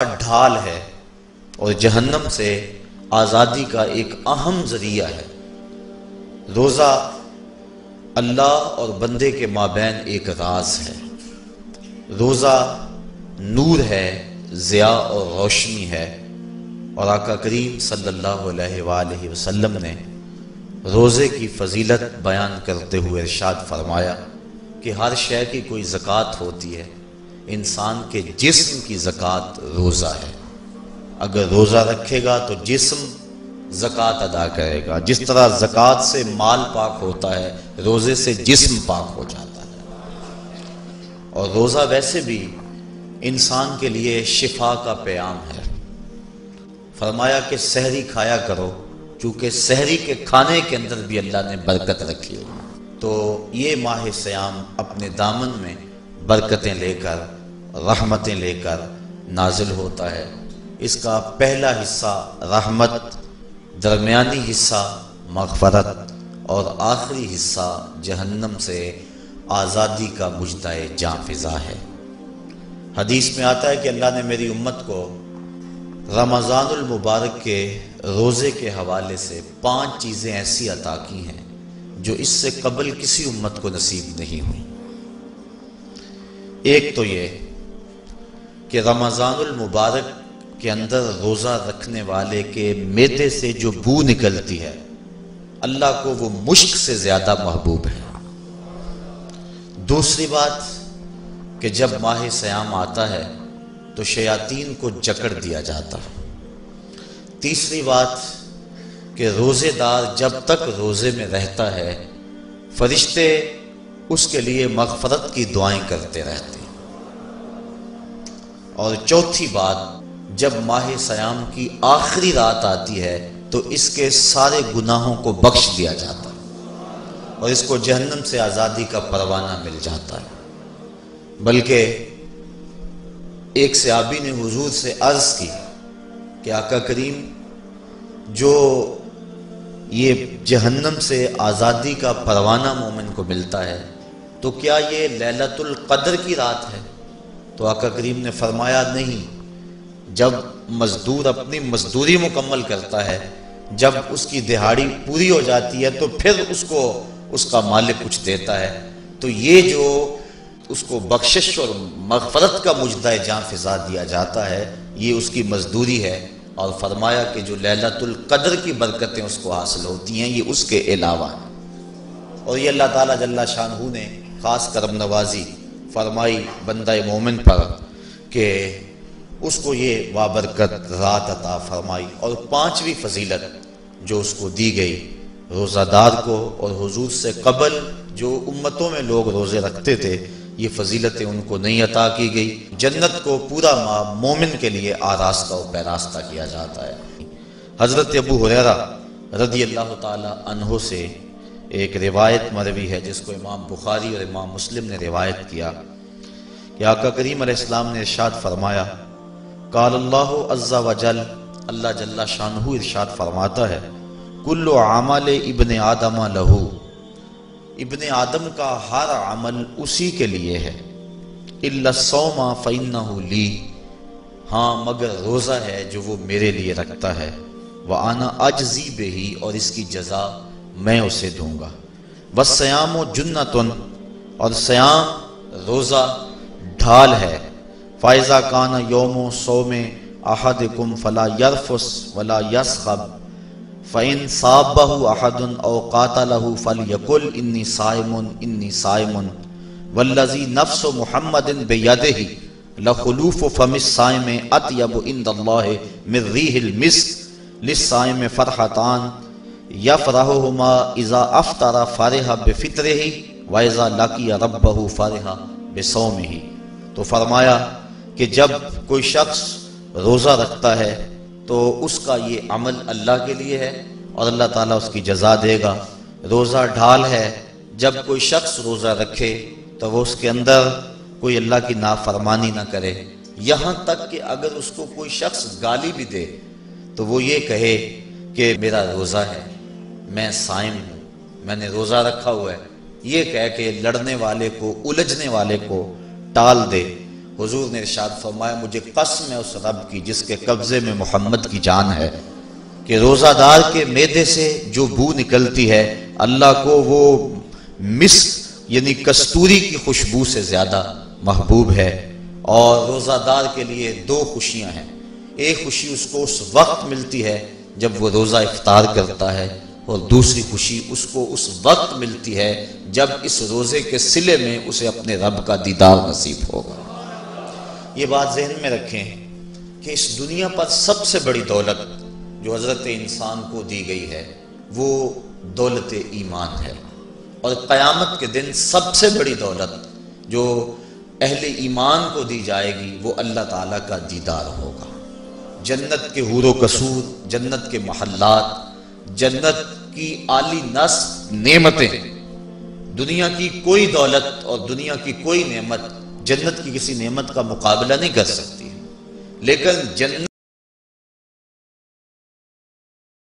ڈھال ہے اور جہنم سے آزادی کا ایک اہم ذریعہ ہے۔ روزہ اللہ اور بندے کے مابین ایک راز ہے۔ روزہ نور ہے، ضیاء اور روشنی ہے، اور آقا کریم صلی اللہ علیہ وآلہ وسلم نے روزے کی فضیلت بیان کرتے ہوئے ارشاد فرمایا کہ ہر شے کی کوئی زکوٰۃ ہوتی ہے، انسان کے جسم کی زکوٰۃ روزہ ہے۔ اگر روزہ رکھے گا تو جسم زکوٰۃ ادا کرے گا، جس طرح زکوٰۃ سے مال پاک ہوتا ہے، روزے سے جسم پاک ہو جاتا ہے۔ اور روزہ ویسے بھی انسان کے لیے شفا کا پیام ہے۔ فرمایا کہ سحری کھایا کرو، چونکہ سحری کے کھانے کے اندر بھی اللہ نے برکت رکھی ہے۔ تو یہ ماہ صیام اپنے دامن میں برکتیں لے کر، رحمتیں لے کر نازل ہوتا ہے۔ اس کا پہلا حصہ رحمت، درمیانی حصہ مغفرت، اور آخری حصہ جہنم سے آزادی کا مژدہ جاں فضا ہے۔ حدیث میں آتا ہے کہ اللہ نے میری امت کو رمضان المبارک کے روزے کے حوالے سے 5 چیزیں ایسی عطا کی ہیں جو اس سے قبل کسی امت کو نصیب نہیں ہوئی۔ ایک تو یہ کہ رمضان المبارک کے اندر روزہ رکھنے والے کے معدے سے جو بو نکلتی ہے، اللہ کو وہ مشک سے زیادہ محبوب ہے۔ دوسری بات کہ جب ماہ صیام آتا ہے تو شیاطین کو جکڑ دیا جاتا ہے۔ تیسری بات کہ روزے دار جب تک روزے میں رہتا ہے، فرشتے اس کے لیے مغفرت کی دعائیں کرتے رہتے ہیں۔ اور چوتھی بات، جب ماہ صیام کی آخری رات آتی ہے تو اس کے سارے گناہوں کو بخش دیا جاتا ہے اور اس کو جہنم سے آزادی کا پروانہ مل جاتا ہے۔ بلکہ ایک صحابی نے حضور سے عرض کی کہ آقا کریم، جو یہ جہنم سے آزادی کا پروانہ مومن کو ملتا ہے تو کیا یہ لیلۃ القدر کی رات ہے؟ تو آقا کریم نے فرمایا نہیں، جب مزدور اپنی مزدوری مکمل کرتا ہے، جب اس کی دہاڑی پوری ہو جاتی ہے تو پھر اس کو اس کا مالک کچھ دیتا ہے، تو یہ جو اس کو بخشش اور مغفرت کا مژدہ جاں فضا دیا جاتا ہے، یہ اس کی مزدوری ہے۔ اور فرمایا کہ جو لیلۃ القدر کی برکتیں اس کو حاصل ہوتی ہیں، یہ اس کے علاوہ ہیں۔ اور یہ اللہ تعالیٰ جل شانہ نے خاص کرم نوازی فرمائی بندہ مومن پر کہ اس کو یہ بابرکت رات عطا فرمائی۔ اور 5ویں فضیلت جو اس کو دی گئی روزہ دار کو، اور حضور سے قبل جو امتوں میں لوگ روزے رکھتے تھے، یہ فضیلتیں ان کو نہیں عطا کی گئی۔ جنت کو پورا ماہ مومن کے لیے آراستہ و پیراستہ کیا جاتا ہے۔ حضرت ابو ہریرہ رضی اللہ تعالی عنہ سے ایک روایت مروی ہے جس کو امام بخاری اور امام مسلم نے روایت کیا کہ آقا کریم علیہ السلام نے ارشاد فرمایا، قال اللہ عز وجل، اللہ جل شانہ ارشاد فرماتا ہے، کل عمل ابن آدم لہو، ابن آدم کا ہر عمل اسی کے لیے ہے، الا الصوم فإنہ لی، ہاں مگر روزہ ہے جو وہ میرے لیے رکھتا ہے، وأنا اجزی بہ، اور اس کی جزا میں اسے دوں گا، والصیام جنۃ، اور صیام روزہ ڈھال ہے، فإذا کان یوم صوم احدکم فلا یرفث ولا یصخب، فإن صابہ احد او قاتلہ فلیقل انی صائم انی صائم، والذی نفس محمد بیدہ لخلوف فم الصائم اطیب عند اللہ من ریح المسک، للصائم فرحتان یفرحہما اذا افطر فرح بفطرہ واذا لقی ربہ فرح بصومہ۔ تو فرمایا کہ جب کوئی شخص روزہ رکھتا ہے تو اس کا یہ عمل اللہ کے لیے ہے اور اللہ تعالیٰ اس کی جزا دے گا۔ روزہ ڈھال ہے، جب کوئی شخص روزہ رکھے تو وہ اس کے اندر کوئی اللہ کی نافرمانی نہ کرے، یہاں تک کہ اگر اس کو کوئی شخص گالی بھی دے تو وہ یہ کہے کہ میرا روزہ ہے، میں صائم ہوں، میں نے روزہ رکھا ہوا ہے، یہ کہہ کے لڑنے والے کو، الجھنے والے کو ٹال دے۔ حضور نے ارشاد فرمایا مجھے قسم ہے اس رب کی جس کے قبضے میں محمد کی جان ہے کہ روزہ دار کے معدے سے جو بو نکلتی ہے اللہ کو وہ مسک یعنی کستوری کی خوشبو سے زیادہ محبوب ہے۔ اور روزہ دار کے لیے دو خوشیاں ہیں، ایک خوشی اس کو اس وقت ملتی ہے جب وہ روزہ افطار کرتا ہے، اور دوسری خوشی اس کو اس وقت ملتی ہے جب اس روزے کے صلے میں اسے اپنے رب کا دیدار نصیب ہوگا۔ یہ بات ذہن میں رکھیں کہ اس دنیا پر سب سے بڑی دولت جو حضرت انسان کو دی گئی ہے وہ دولت ایمان ہے، اور قیامت کے دن سب سے بڑی دولت جو اہل ایمان کو دی جائے گی وہ اللہ تعالیٰ کا دیدار ہوگا۔ جنت کے حور و قصور، جنت کے محلات، جنت کی اعلی نصب نعمتیں، دنیا کی کوئی دولت اور دنیا کی کوئی نعمت جنت کی کسی نعمت کا مقابلہ نہیں کر سکتی، لیکن جنت